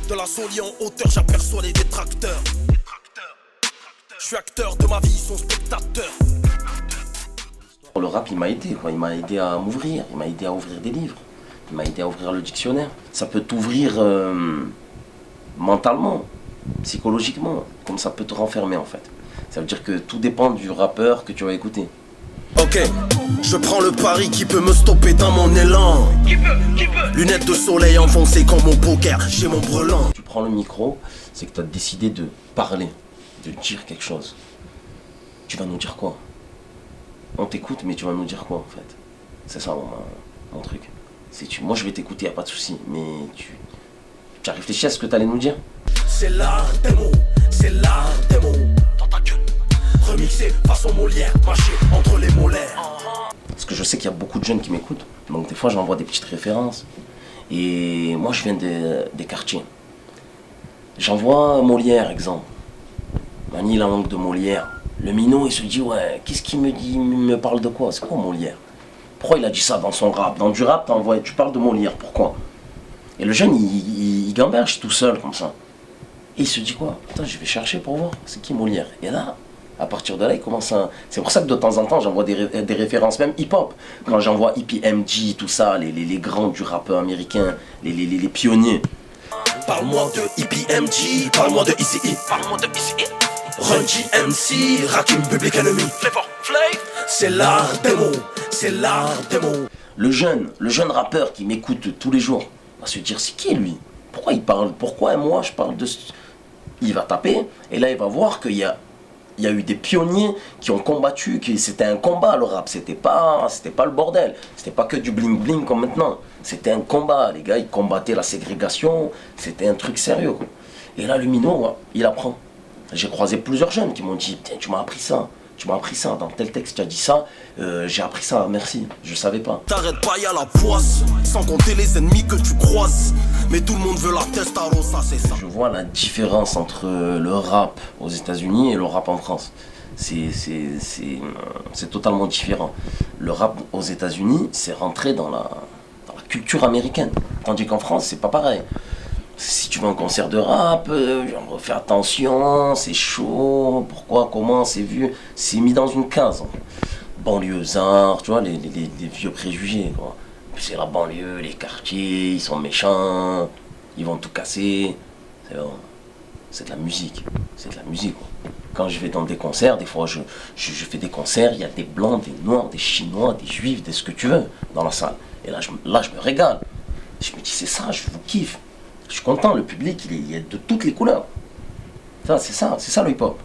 De la Solie en hauteur, j'aperçois les détracteurs. Je suis acteur de ma vie, ils sont spectateurs. Le rap, il m'a aidé, quoi. Il m'a aidé à m'ouvrir, il m'a aidé à ouvrir des livres, il m'a aidé à ouvrir le dictionnaire. Ça peut t'ouvrir mentalement, psychologiquement, comme ça peut te renfermer en fait. Ça veut dire que tout dépend du rappeur que tu vas écouter. Ok, je prends le pari qui peut me stopper dans mon élan. Qui peut Lunettes de soleil enfoncées comme mon poker, j'ai mon brelan. Tu prends le micro, c'est que tu as décidé de parler, de dire quelque chose. Tu vas nous dire quoi? On t'écoute, mais tu vas nous dire quoi en fait? C'est ça mon truc. Moi je vais t'écouter, y a pas de souci, mais tu as réfléchi à ce que tu allais nous dire? C'est l'art des mots, c'est l'art des mots. Dans ta gueule, remixé façon Molière, mâché entre les molaires. Parce que je sais qu'il y a beaucoup de jeunes qui m'écoutent, donc des fois j'envoie des petites références. Et moi je viens des quartiers. J'envoie Molière, exemple. Manie la langue de Molière. Le minot il se dit ouais, qu'est-ce qu'il me dit, il me parle de quoi? C'est quoi Molière? Pourquoi il a dit ça dans son rap? Dans du rap, tu parles de Molière, pourquoi? Et le jeune il gamberge tout seul comme ça. Et il se dit quoi? Putain, je vais chercher pour voir, c'est qui Molière? Et là, à partir de là, il commence à... C'est pour ça que de temps en temps, j'envoie des références, même hip-hop. Quand j'envoie EPMG, tout ça, les grands du rap américain, les pionniers. Parle-moi de EPMG, parle-moi de ICI, parle-moi de ICI. Run GMC, Rakim, Public Enemy. C'est l'art des mots, c'est l'art des mots. Le jeune rappeur qui m'écoute tous les jours va se dire, c'est qui lui? Pourquoi il parle? Pourquoi moi je parle de... Il va taper, et là il va voir qu'il y a eu des pionniers qui ont combattu, que c'était un combat le rap, c'était pas le bordel, c'était pas que du bling bling comme maintenant, c'était un combat, les gars ils combattaient la ségrégation, c'était un truc sérieux quoi. Et là le minot, il apprend. J'ai croisé plusieurs jeunes qui m'ont dit, tiens, tu m'as appris ça, dans tel texte tu as dit ça, j'ai appris ça, merci, je savais pas. T'arrêtes pas, y'a la poisse, sans compter les ennemis que tu croises, mais tout le monde veut la testarossa, c'est ça. Je vois la différence entre le rap aux États-Unis et le rap en France. C'est totalement différent. Le rap aux États-Unis, c'est rentré dans la culture américaine, tandis qu'en France, c'est pas pareil. Si tu vas à un concert de rap, fais attention, c'est chaud, pourquoi, comment, c'est vu, c'est mis dans une case. Banlieusard, tu vois, les vieux préjugés, quoi. C'est la banlieue, les quartiers, ils sont méchants, ils vont tout casser. C'est de la musique, quoi. Quand je vais dans des concerts, des fois je fais des concerts, il y a des blancs, des noirs, des chinois, des juifs, des ce que tu veux dans la salle. Et là je me régale. Je me dis c'est ça, je vous kiffe. Je suis content, le public il est de toutes les couleurs. C'est ça le hip-hop.